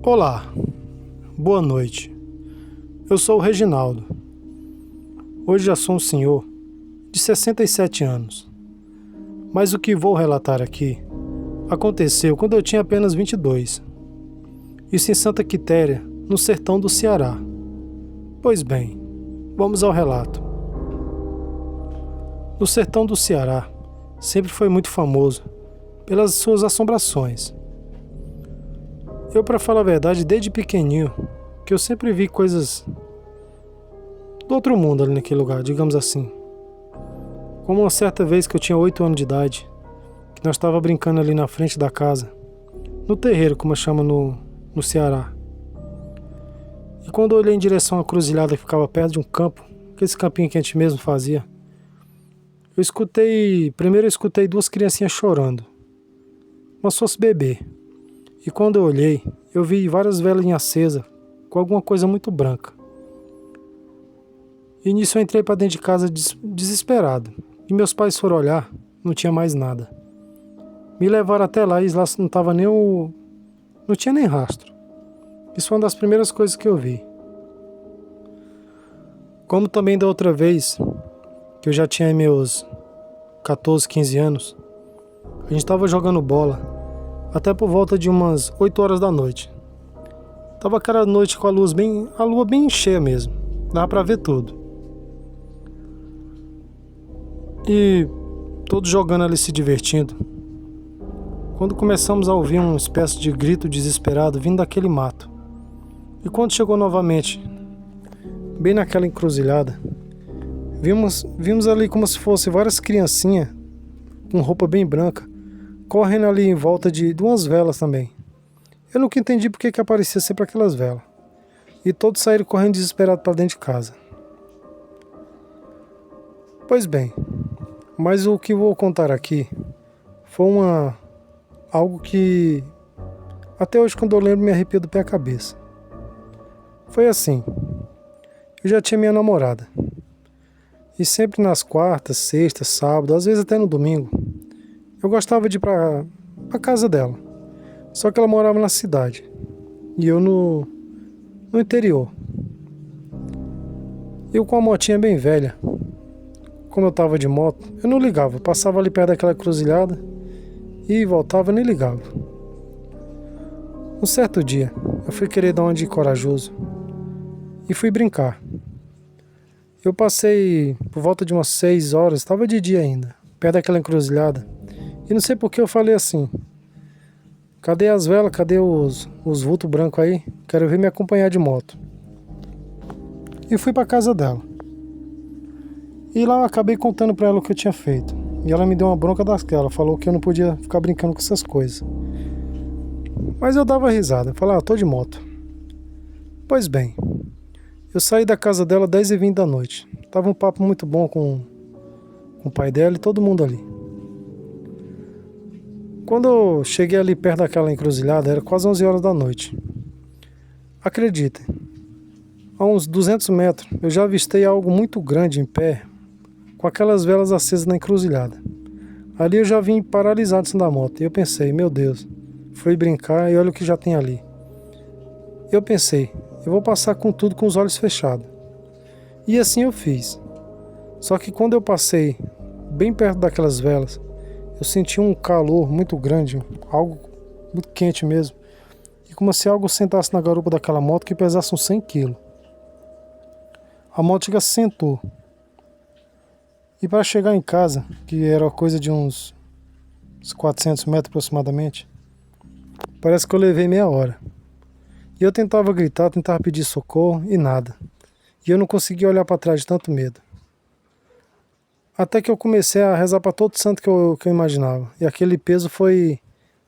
Olá, boa noite. Eu sou o Reginaldo. Hoje já sou um senhor de 67 anos. Mas o que vou relatar aqui aconteceu quando eu tinha apenas 22. Isso em Santa Quitéria, no sertão do Ceará. Pois bem, vamos ao relato. No sertão do Ceará, sempre foi muito famoso pelas suas assombrações. Eu, para falar a verdade, desde pequenininho, que eu sempre vi coisas do outro mundo ali naquele lugar, digamos assim. Como uma certa vez que eu tinha 8 anos de idade, que nós estávamos brincando ali na frente da casa, no terreiro, como chama no Ceará. E quando eu olhei em direção à cruzilhada que ficava perto de um campo, aquele campinho que a gente mesmo fazia, primeiro eu escutei duas criancinhas chorando, como se fosse bebê. E quando eu olhei, eu vi várias velas acesas com alguma coisa muito branca. E nisso eu entrei para dentro de casa desesperado. E meus pais foram olhar, não tinha mais nada. Me levaram até lá e lá não tava nem não tinha nem rastro. Isso foi uma das primeiras coisas que eu vi. Como também da outra vez, que eu já tinha meus 14, 15 anos, a gente tava jogando bola até por volta de umas 8 horas da noite. Tava aquela noite com a lua bem cheia mesmo. Dava pra ver tudo. E todos jogando ali se divertindo. Quando começamos a ouvir uma espécie de grito desesperado vindo daquele mato. E quando chegou novamente, bem naquela encruzilhada, vimos ali como se fosse várias criancinhas com roupa bem branca, correndo ali em volta de umas velas também. Eu nunca entendi porque que aparecia sempre aquelas velas. E todos saíram correndo desesperados para dentro de casa. Pois bem, mas o que vou contar aqui foi algo que até hoje quando eu lembro me arrepio do pé à cabeça. Foi assim, eu já tinha minha namorada. E sempre nas quartas, sextas, sábado, às vezes até no domingo, eu gostava de ir pra casa dela. Só que ela morava na cidade. E eu no interior. Eu com a motinha bem velha. Como eu tava de moto, eu não ligava. Eu passava ali perto daquela cruzilhada e voltava e nem ligava. Um certo dia, eu fui querer dar uma de corajoso e fui brincar. Eu passei por volta de umas 6 horas, estava de dia ainda, perto daquela encruzilhada. E não sei por que eu falei assim: cadê as velas, cadê os vultos brancos aí? Quero vir me acompanhar de moto. E fui pra casa dela. E lá eu acabei contando pra ela o que eu tinha feito. E ela me deu uma bronca daquela, falou que eu não podia ficar brincando com essas coisas. Mas eu dava risada, falava, tô de moto. Pois bem, eu saí da casa dela 10h20 da noite. Tava um papo muito bom com o pai dela e todo mundo ali. Quando eu cheguei ali perto daquela encruzilhada, era quase 11 horas da noite. Acreditem, a uns 200 metros eu já avistei algo muito grande em pé, com aquelas velas acesas na encruzilhada. Ali eu já vim paralisado em da moto e eu pensei, meu Deus, fui brincar e olha o que já tem ali. Eu pensei, eu vou passar com tudo com os olhos fechados. E assim eu fiz. Só que quando eu passei bem perto daquelas velas, eu senti um calor muito grande, algo muito quente mesmo. E como se algo sentasse na garupa daquela moto que pesasse uns 100 quilos. A moto já sentou. E para chegar em casa, que era coisa de uns 400 metros aproximadamente, parece que eu levei meia hora. E eu tentava gritar, tentava pedir socorro e nada. E eu não conseguia olhar para trás de tanto medo. Até que eu comecei a rezar para todo santo que eu imaginava. E aquele peso foi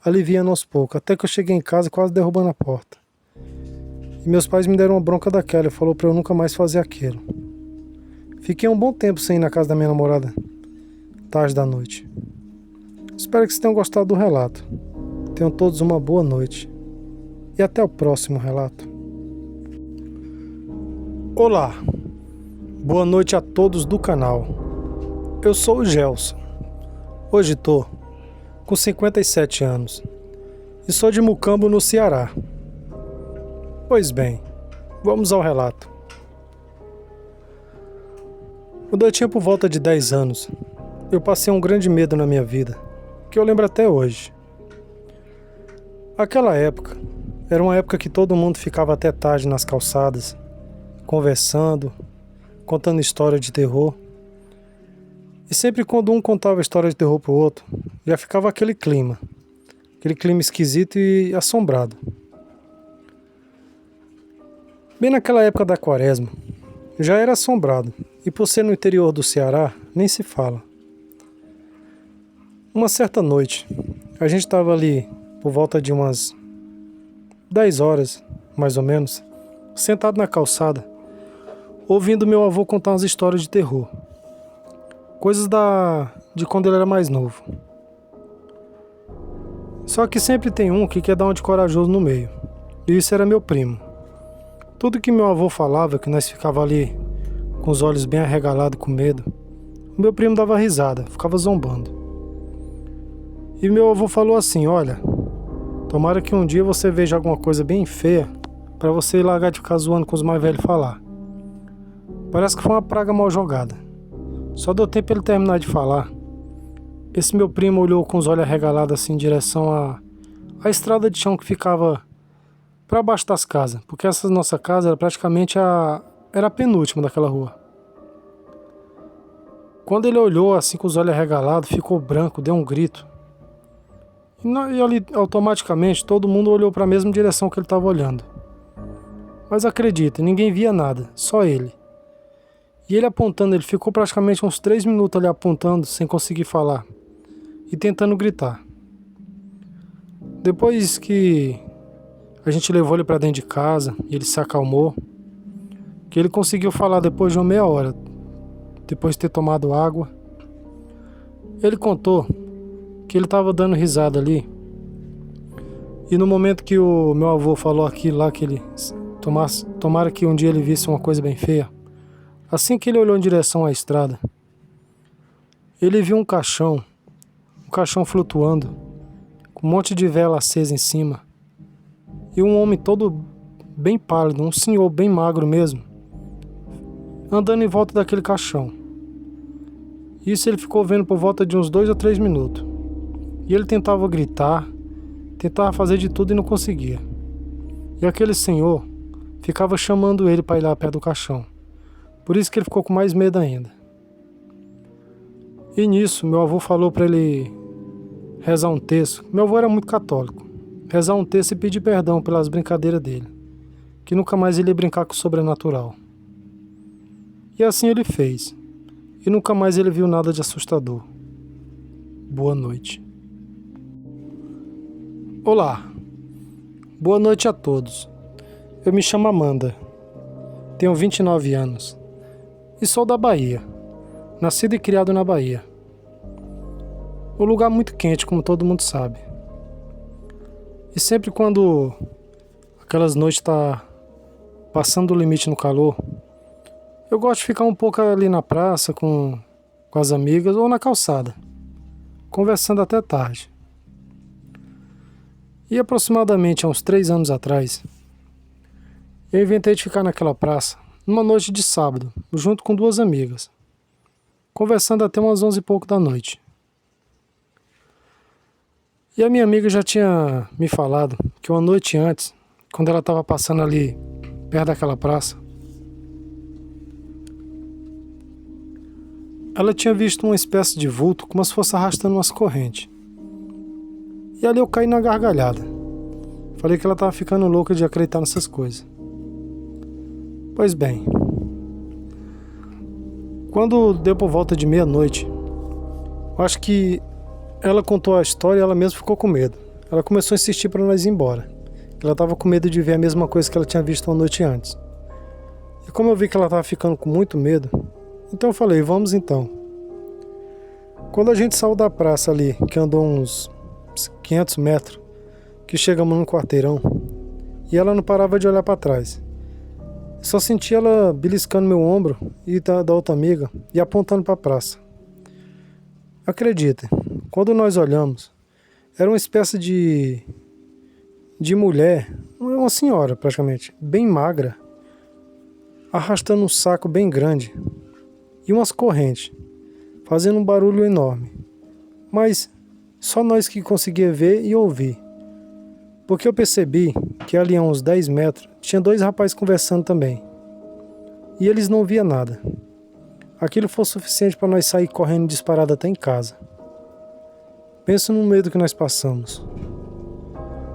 aliviando aos poucos. Até que eu cheguei em casa quase derrubando a porta. E meus pais me deram uma bronca daquela. Falou para eu nunca mais fazer aquilo. Fiquei um bom tempo sem ir na casa da minha namorada. Tarde da noite. Espero que vocês tenham gostado do relato. Tenham todos uma boa noite. E até o próximo relato. Olá. Boa noite a todos do canal. Eu sou o Gelson. Hoje tô com 57 anos e sou de Mucambo, no Ceará. Pois bem, vamos ao relato. Quando eu tinha por volta de 10 anos, eu passei um grande medo na minha vida, que eu lembro até hoje. Aquela época, era uma época que todo mundo ficava até tarde nas calçadas, conversando, contando história de terror. E sempre quando um contava história de terror pro outro, já ficava aquele clima esquisito e assombrado. Bem naquela época da quaresma, já era assombrado, e por ser no interior do Ceará, nem se fala. Uma certa noite, a gente estava ali por volta de umas 10 horas, mais ou menos, sentado na calçada, ouvindo meu avô contar umas histórias de terror. Coisas de quando ele era mais novo. Só que sempre tem um que quer dar um de corajoso no meio. E isso era meu primo. Tudo que meu avô falava, que nós ficava ali com os olhos bem arregalados com medo, o meu primo dava risada, ficava zombando. E meu avô falou assim: olha, tomara que um dia você veja alguma coisa bem feia para você largar de ficar zoando com os mais velhos falar. Parece que foi uma praga mal jogada. Só deu tempo ele terminar de falar. Esse meu primo olhou com os olhos arregalados assim em direção à estrada de chão que ficava para baixo das casas, porque essa nossa casa era praticamente era a penúltima daquela rua. Quando ele olhou assim com os olhos arregalados, ficou branco, deu um grito. E ali automaticamente todo mundo olhou para a mesma direção que ele estava olhando. Mas acredita, ninguém via nada, só ele. E ele apontando, ele ficou praticamente uns 3 minutos ali apontando, sem conseguir falar. E tentando gritar. Depois que a gente levou ele para dentro de casa, e ele se acalmou, que ele conseguiu falar depois de uma meia hora, depois de ter tomado água. Ele contou que ele estava dando risada ali, e no momento que o meu avô falou aquilo lá, que ele tomara que um dia ele visse uma coisa bem feia, assim que ele olhou em direção à estrada, ele viu um caixão flutuando, com um monte de vela acesa em cima, e um homem todo bem pálido, um senhor bem magro mesmo, andando em volta daquele caixão. Isso ele ficou vendo por volta de uns 2 ou 3 minutos. E ele tentava gritar, tentava fazer de tudo e não conseguia. E aquele senhor ficava chamando ele para ir lá perto do caixão. Por isso que ele ficou com mais medo ainda. E nisso, meu avô falou para ele rezar um terço. Meu avô era muito católico. Rezar um terço e pedir perdão pelas brincadeiras dele. Que nunca mais ele ia brincar com o sobrenatural. E assim ele fez. E nunca mais ele viu nada de assustador. Boa noite. Olá. Boa noite a todos. Eu me chamo Amanda. Tenho 29 anos. E sou da Bahia. Nascido e criado na Bahia. Um lugar muito quente, como todo mundo sabe. E sempre quando aquelas noites tá passando o limite no calor, eu gosto de ficar um pouco ali na praça com as amigas ou na calçada, conversando até tarde. E aproximadamente há uns 3 anos atrás, eu inventei de ficar naquela praça numa noite de sábado, junto com 2 amigas, conversando até umas 11 e pouco da noite. E a minha amiga já tinha me falado que uma noite antes, quando ela estava passando ali perto daquela praça, ela tinha visto uma espécie de vulto, como se fosse arrastando umas correntes. E ali eu caí na gargalhada. Falei que ela estava ficando louca de acreditar nessas coisas. Pois bem, quando deu por volta de meia-noite, eu acho que ela contou a história e ela mesma ficou com medo. Ela começou a insistir para nós ir embora. Ela estava com medo de ver a mesma coisa que ela tinha visto uma noite antes. E como eu vi que ela estava ficando com muito medo, então eu falei, vamos então. Quando a gente saiu da praça ali, que andou uns 500 metros, que chegamos num quarteirão, e ela não parava de olhar para trás. Só senti ela beliscando meu ombro e da outra amiga e apontando para a praça. Acredita, quando nós olhamos, era uma espécie de mulher, uma uma senhora, praticamente, bem magra, arrastando um saco bem grande e umas correntes, fazendo um barulho enorme. Mas só nós que conseguia ver e ouvir. Porque eu percebi que ali a uns 10 metros tinha 2 rapazes conversando também. E eles não viam nada. Aquilo foi suficiente para nós sair correndo disparado até em casa. Pensa no medo que nós passamos.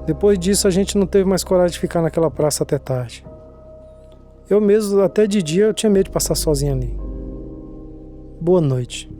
Depois disso a gente não teve mais coragem de ficar naquela praça até tarde. Eu mesmo, até de dia, eu tinha medo de passar sozinho ali. Boa noite.